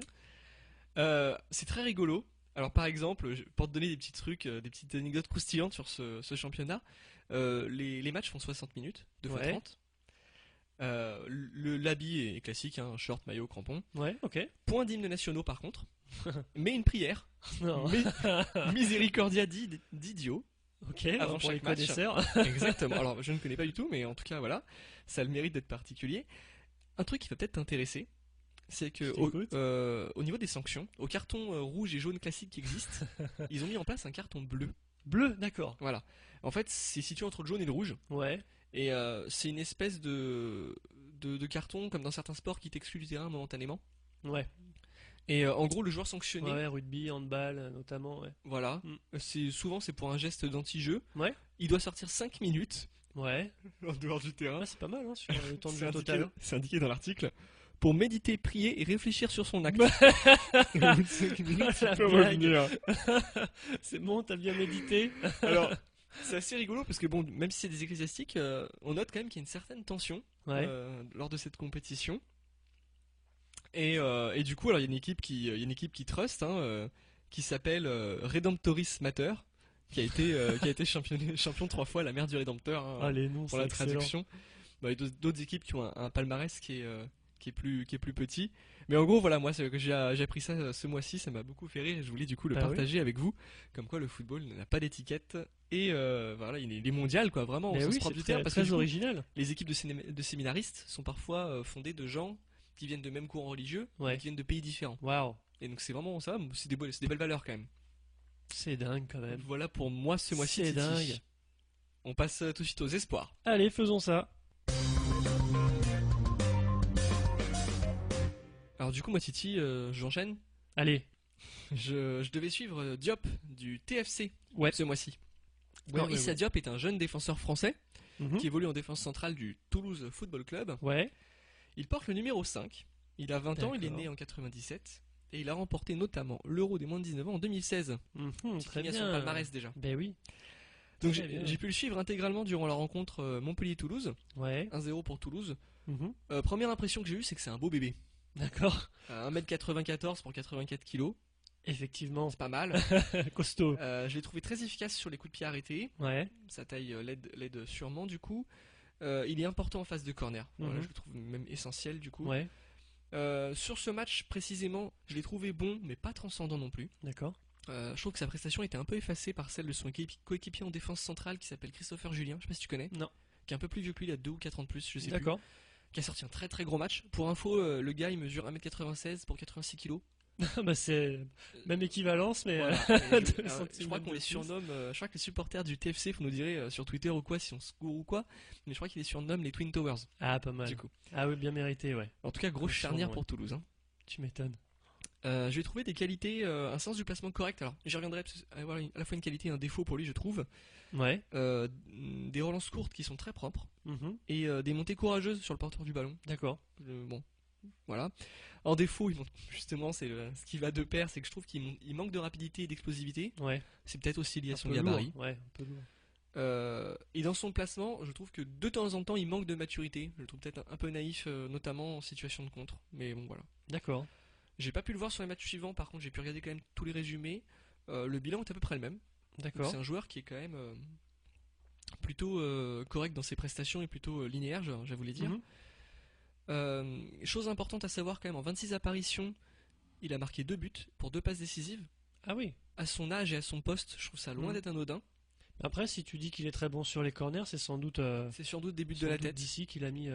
C'est très rigolo. Alors par exemple, pour te donner des petits trucs, des petites anecdotes croustillantes sur ce championnat, les matchs font 60 minutes, 2x30. L'habit est classique, short, maillot, crampon. Point d'hymne nationaux par contre, mais une prière. Misericordia d'Idio. Avant pour chaque les match. connaisseurs. Exactement. Alors je ne connais pas du tout, mais en tout cas voilà, ça a le mérite d'être particulier. Un truc qui va peut-être t'intéresser, c'est que au niveau des sanctions, au carton rouge et jaune classique qui existe, ils ont mis en place un carton bleu. Bleu, d'accord. Voilà. En fait, c'est situé entre le jaune et le rouge. Et c'est une espèce de carton, comme dans certains sports, qui t'exclut du terrain momentanément. Et en gros, le joueur sanctionné, Ouais, rugby, handball, notamment, ouais. voilà, Mm. c'est pour un geste d'anti-jeu. Ouais, Il doit sortir 5 minutes ouais. en dehors du terrain. Ah, c'est pas mal, hein, sur le temps de C'est jeu indiqué, total. c'est indiqué dans l'article. Pour méditer, prier et réfléchir sur son acte. Bah, Au bout de 5 minutes, la il peut blague. revenir. C'est bon, t'as bien médité. Alors, c'est assez rigolo parce que bon, même si c'est des ecclésiastiques, on note quand même qu'il y a une certaine tension Ouais, lors de cette compétition. Et du coup, alors il y a une équipe qui trust, hein, qui s'appelle Redemptoris Mater, qui a été champion 3 fois, la mère du Rédempteur, hein, ah, les noms, pour c'est la excellent. traduction. Bah, et d'autres équipes qui ont un palmarès qui est plus petit. Mais en gros, voilà, moi, j'ai appris ça ce mois-ci, ça m'a beaucoup fait rire et je voulais du coup le Bah oui. partager avec vous. Comme quoi le football n'a pas d'étiquette et voilà, il est mondial, quoi, vraiment, au Mais sens oui, propre c'est du terme. très, Parce que très du coup, original. les équipes de séminaristes sont parfois fondées de gens qui viennent de mêmes courants religieux, Ouais. mais qui viennent de pays différents. Waouh, Et donc c'est vraiment ça, c'est des belles valeurs quand même. c'est dingue quand même. Voilà pour moi ce mois-ci. C'est Titi. dingue. On passe tout de suite aux espoirs. Allez, faisons ça. Alors du coup, moi Titi, j'enchaîne. Allez. Je devais suivre Diop du TFC Ouais. ce mois-ci. Ouais, Alors ouais, Issa Diop est un jeune défenseur français Mhm. qui évolue en défense centrale du Toulouse Football Club. Ouais. Il porte le numéro 5. Il a 20 ans, il est D'accord. né en 97 et il a remporté notamment l'Euro des moins de 19 ans en 2016. Mhm, Qui très finit à bien. son palmarès déjà. Ben oui. Donc Très bien. j'ai pu le suivre intégralement durant la rencontre Montpellier-Toulouse, Ouais. 1-0 pour Toulouse. Mhm. Première impression que j'ai eue, c'est que c'est un beau bébé. D'accord. 1m94 pour 84 kg, Effectivement. c'est pas mal. Costaud. Je l'ai trouvé très efficace sur les coups de pied arrêtés. Ouais. Sa taille l'aide sûrement du coup. Il est important en phase de corner. Voilà, Mhm. je le trouve même essentiel du coup. Ouais. Sur ce match précisément, je l'ai trouvé bon, mais pas transcendant non plus. D'accord. Je trouve que sa prestation était un peu effacée par celle de son coéquipier en défense centrale qui s'appelle Christopher Julien, je sais pas si tu connais. Non. Qui est un peu plus vieux que lui, il a 2 ou 4 ans de plus, je sais plus. D'accord. Qui a sorti un très très gros match. Pour info, le gars il mesure 1m96 pour 86 kg. Bah c'est même équivalence, mais Voilà. deux Je crois centimètres qu'on de les plus. surnomme, je crois que les supporters du TFC, vous nous direz sur Twitter ou quoi, si on se court ou quoi, mais je crois qu'ils les surnomment les Twin Towers, Ah, pas mal. du coup. Ah oui, bien mérité, ouais. En tout cas, grosse Le surnom, charnière ouais. pour Toulouse. Hein. Tu m'étonnes. Je lui ai trouvé des qualités, un sens du placement correct. Alors, j'y reviendrai, parce que avoir à la fois une qualité et un défaut pour lui, je trouve. Ouais. Des relances courtes qui sont très propres, Mhm. et des montées courageuses sur le porteur du ballon. D'accord. Bon, voilà. En défaut, justement, ce qui va de pair, c'est que je trouve qu'il manque de rapidité et d'explosivité. Ouais. C'est peut-être aussi lié à Un son peu gabarit. lourd. Ouais, un peu lourd. Et dans son placement, je trouve que de temps en temps, il manque de maturité. Je le trouve peut-être un peu naïf, notamment en situation de contre. Mais bon, voilà. D'accord. J'ai pas pu le voir sur les matchs suivants, par contre, j'ai pu regarder quand même tous les résumés. Le bilan est à peu près le même. Donc, D'accord. c'est un joueur qui est quand même plutôt correct dans ses prestations et plutôt linéaire, j'avoue les dire. Mhm. Chose importante à savoir quand même, en 26 apparitions, il a marqué 2 buts pour 2 passes décisives. Ah oui. À son âge et à son poste, je trouve ça loin Mhm. d'être anodin. Après, si tu dis qu'il est très bon sur les corners, c'est sans doute, C'est sans doute des buts de sans la doute tête. d'ici qu'il a mis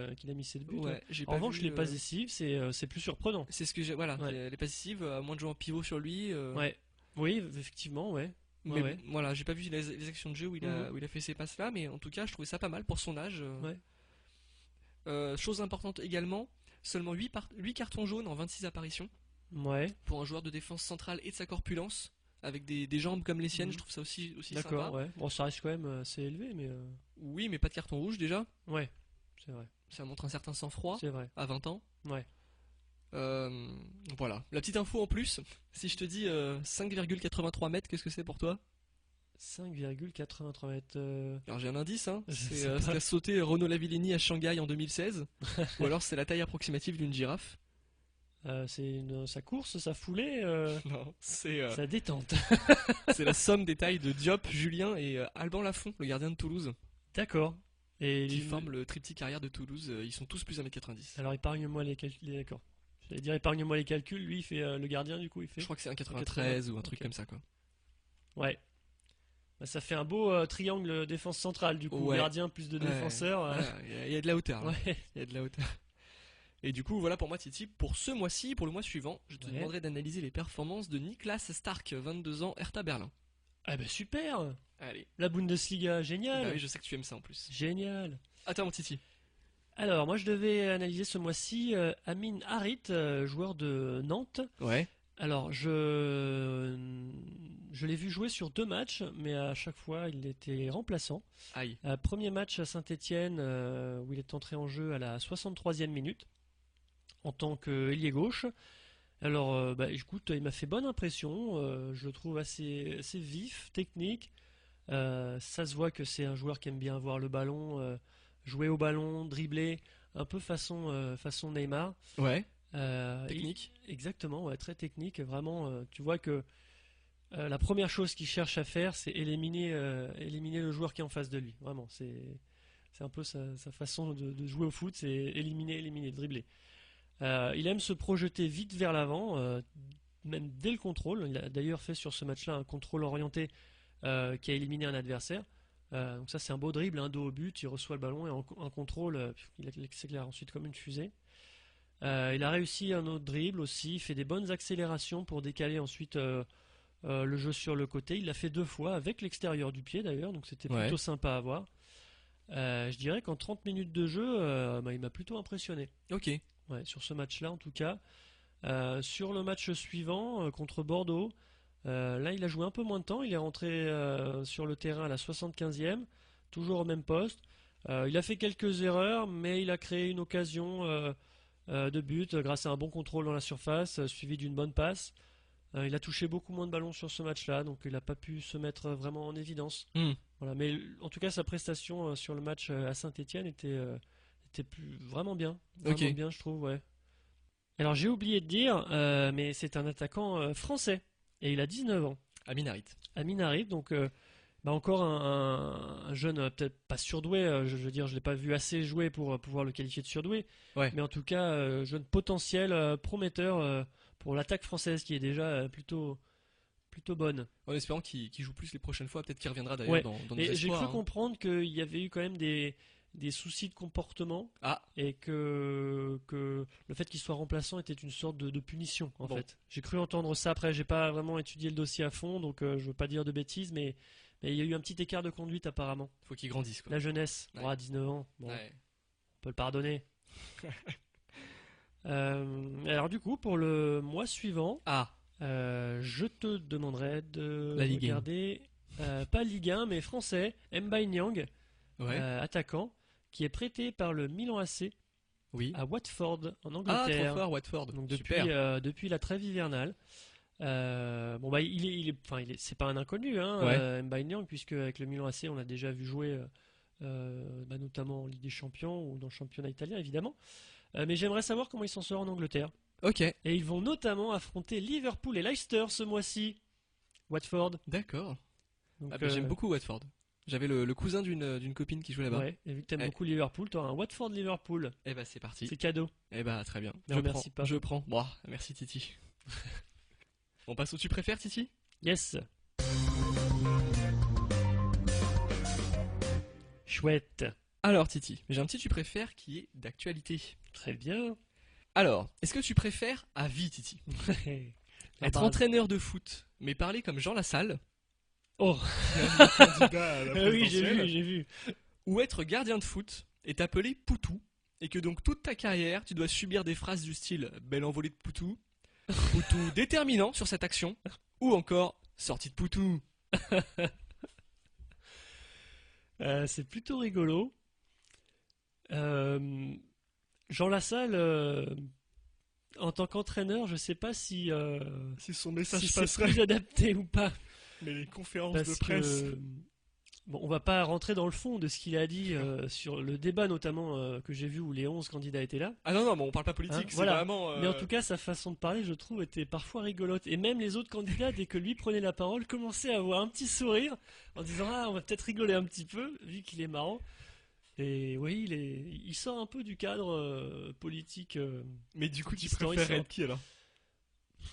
ses buts. Ouais, j'ai En pas revanche, vu, les passes décisives, c'est plus surprenant. c'est ce que j'ai. Voilà, Ouais. les passes décisives, à moins de jouer en pivot sur lui. Ouais. Oui, effectivement, ouais. Mais ouais. voilà, j'ai pas vu les actions de jeu Mhm. où il a fait ces passes là, mais en tout cas, je trouvais ça pas mal pour son âge. Ouais. Chose importante également, seulement 8 cartons jaunes en 26 apparitions. Ouais. Pour un joueur de défense centrale et de sa corpulence, avec des jambes comme les siennes, Mhm. je trouve ça aussi D'accord, sympa. ouais. Bon, ça reste quand même assez élevé, mais Oui, mais pas de carton rouge déjà. ouais, c'est vrai. Ça montre un certain sang-froid C'est vrai. à 20 ans. Ouais. Voilà. La petite info en plus, si je te dis 5,83 mètres, qu'est-ce que c'est pour toi? 5,83 mètres. Alors j'ai un indice, hein. Je C'est sais ce pas. qu'a sauté Renaud Lavillenie à Shanghai en 2016. Ou alors c'est la taille approximative d'une girafe. Sa course, sa foulée, Non, sa détente. c'est la somme des tailles de Diop, Julien et Alban Lafont, le gardien de Toulouse, D'accord. Et qui forment le triptyque arrière de Toulouse. Ils sont tous plus 1m90. Alors épargne-moi les calculs. D'accord. J'allais dire épargne-moi les calculs. Lui, il fait le gardien, du coup, il fait. Je crois que c'est 1,93 ou un truc Ok. comme ça, quoi. Ouais. Bah, ça fait un beau triangle défense centrale, du coup. Ouais. Gardien plus de Ouais. défenseurs. Voilà, il y a de la hauteur. Là. Ouais. Il y a de la hauteur. Et du coup, voilà pour moi, Titi. Pour ce mois-ci, pour le mois suivant, je te Ouais. demanderai d'analyser les performances de Niklas Stark, 22 ans, Hertha Berlin. Ah bah super. Allez. La Bundesliga, génial. Bah oui, je sais que tu aimes ça en plus. Génial. Attends, mon Titi. Alors, moi, je devais analyser ce mois-ci Amin Harit, joueur de Nantes. Ouais. Alors, je l'ai vu jouer sur 2 matchs, mais à chaque fois, il était remplaçant. Aïe. Premier match à Saint-Étienne, où il est entré en jeu à la 63e minute, en tant qu'ailier gauche. Alors, écoute, il m'a fait bonne impression. Je le trouve assez vif, technique. Ça se voit que c'est un joueur qui aime bien avoir le ballon, jouer au ballon, dribbler, un peu façon Neymar. Ouais. Technique. Exactement, ouais, très technique. Vraiment, tu vois que la première chose qu'il cherche à faire, c'est éliminer le joueur qui est en face de lui. Vraiment, c'est un peu sa façon de jouer au foot, c'est éliminer, dribbler. Il aime se projeter vite vers l'avant, même dès le contrôle. Il a d'ailleurs fait sur ce match-là un contrôle orienté qui a éliminé un adversaire. Donc ça, c'est un beau dribble, un dos au but, il reçoit le ballon et en contrôle, il s'éclaire ensuite comme une fusée. Il a réussi un autre dribble aussi, il fait des bonnes accélérations pour décaler ensuite le jeu sur le côté. Il l'a fait 2 fois avec l'extérieur du pied d'ailleurs, donc c'était plutôt sympa à voir. Je dirais qu'en 30 minutes de jeu, il m'a plutôt impressionné. Ok. Ouais, sur ce match-là en tout cas. Sur le match suivant contre Bordeaux, là il a joué un peu moins de temps, il est rentré sur le terrain à la 75e, toujours au même poste. Il a fait quelques erreurs, mais il a créé une occasion de but grâce à un bon contrôle dans la surface, suivi d'une bonne passe. Il a touché beaucoup moins de ballons sur ce match-là, donc il n'a pas pu se mettre vraiment en évidence. Voilà, mais en tout cas sa prestation sur le match à Saint-Étienne était vraiment bien, bien je trouve, ouais. Alors j'ai oublié de dire, mais c'est un attaquant français et il a 19 ans. Amin Harit. Amin Harit, donc encore un jeune peut-être pas surdoué. Je veux dire, je l'ai pas vu assez jouer pour pouvoir le qualifier de surdoué, mais en tout cas jeune potentiel, prometteur pour l'attaque française qui est déjà plutôt bonne. En espérant qu'il joue plus les prochaines fois, peut-être qu'il reviendra d'ailleurs dans nos espoirs. Et j'ai cru comprendre qu'il y avait eu quand même des soucis de comportement et que le fait qu'il soit remplaçant était une sorte de punition en fait. J'ai cru entendre ça. Après, j'ai pas vraiment étudié le dossier à fond, donc je veux pas dire de bêtises, mais il y a eu un petit écart de conduite apparemment. Faut qu'il grandisse quoi. La jeunesse, 19 ans, on peut le pardonner. Alors du coup, pour le mois suivant, je te demanderai de regarder pas Ligue 1 mais français, Mbaye Niang, attaquant, qui est prêté par le Milan AC à Watford en Angleterre. Trop fort, Watford. Donc depuis la trêve hivernale. C'est pas un inconnu, Mbaye Niang, puisque avec le Milan AC on a déjà vu jouer notamment en Ligue des Champions ou dans le championnat italien évidemment. Mais j'aimerais savoir comment il s'en sort en Angleterre. Ok. Et ils vont notamment affronter Liverpool et Leicester ce mois-ci. Watford. D'accord. J'aime beaucoup Watford. J'avais le cousin d'une copine qui jouait là-bas. Ouais, et vu que t'aimes beaucoup Liverpool, t'auras un Watford-Liverpool. Eh bah c'est parti. C'est cadeau. Eh bah très bien. Je prends. Bon, merci Titi. On passe au tu préfères Titi ? Yes. Chouette. Alors Titi, j'ai un petit tu préfères qui est d'actualité. Très bien. Alors, est-ce que tu préfères à vie Titi être entraîneur de foot, mais parler comme Jean Lassalle? Oh. Oui, j'ai vu. Ou être gardien de foot et t'appeler Poutou, et que donc toute ta carrière, tu dois subir des phrases du style belle envolée de Poutou, Poutou déterminant sur cette action, ou encore sortie de Poutou. C'est plutôt rigolo. Jean Lassalle, en tant qu'entraîneur, je sais pas si son message c'est plus adapté ou pas. Mais les conférences de presse. On va pas rentrer dans le fond de ce qu'il a dit sur le débat notamment que j'ai vu où les 11 candidats étaient là. Ah non, mais on parle pas politique, c'est vraiment... Mais en tout cas, sa façon de parler, je trouve, était parfois rigolote. Et même les autres candidats, dès que lui prenait la parole, commençaient à avoir un petit sourire en disant « Ah, on va peut-être rigoler un petit peu, vu qu'il est marrant ». Et oui, il sort un peu du cadre politique. Mais du coup, tu préfères être qui alors ?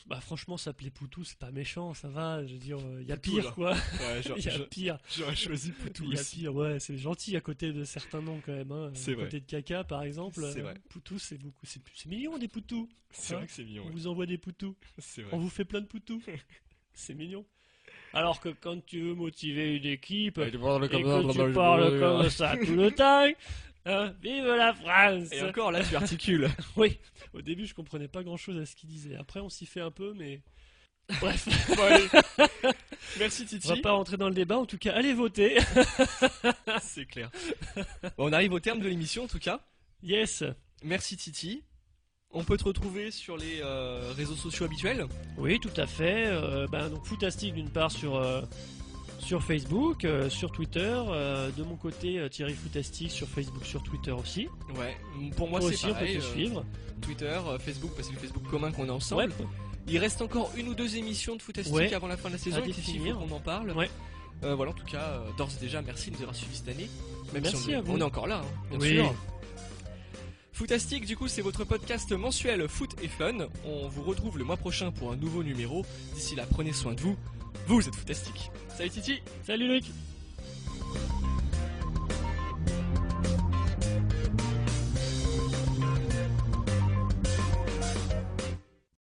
Bah franchement, s'appeler Poutou, c'est pas méchant, ça va. Je veux dire, il y a pire quoi. Ouais, il y a pire. J'aurais choisi Poutou. Il y a pire, ouais, c'est gentil à côté de certains noms quand même. C'est vrai. À côté de Caca par exemple. C'est vrai. Poutou, c'est mignon des Poutous. C'est vrai que c'est mignon. On vous envoie des Poutous. C'est vrai. On vous fait plein de Poutous. C'est mignon. Alors que quand tu veux motiver une équipe et que tu parles comme ça tout le temps, Hein, vive la France. Et encore là, tu articules. Oui, au début je comprenais pas grand chose à ce qu'il disait. Après on s'y fait un peu, mais bref. Bon, allez. Merci On Titi. va pas rentrer dans le débat, en tout cas allez voter. C'est clair. Bon, on arrive au terme de l'émission en tout cas. Yes. Merci Titi. On peut te retrouver sur les réseaux sociaux habituels. Oui, tout à fait. Donc Footastic d'une part sur Facebook, sur Twitter. De mon côté, Thierry Footastic sur Facebook, sur Twitter aussi. Ouais, pour moi Toi c'est aussi, pareil. on peut te suivre. Twitter, Facebook, parce que c'est le Facebook commun qu'on a ensemble. Ouais. Il reste encore une ou deux émissions de Footastic Ouais. avant la fin de la saison. À et Titi, il faut définir. qu'on en parle. Ouais. Voilà, en tout cas, d'ores et déjà, merci de nous avoir suivis cette année. Même Merci si à vous. on est encore là, hein, bien Oui. sûr. Footastic, du coup, c'est votre podcast mensuel foot et fun. On vous retrouve le mois prochain pour un nouveau numéro. D'ici là, prenez soin de vous. Vous êtes Footastic. Salut Titi. Salut Luc.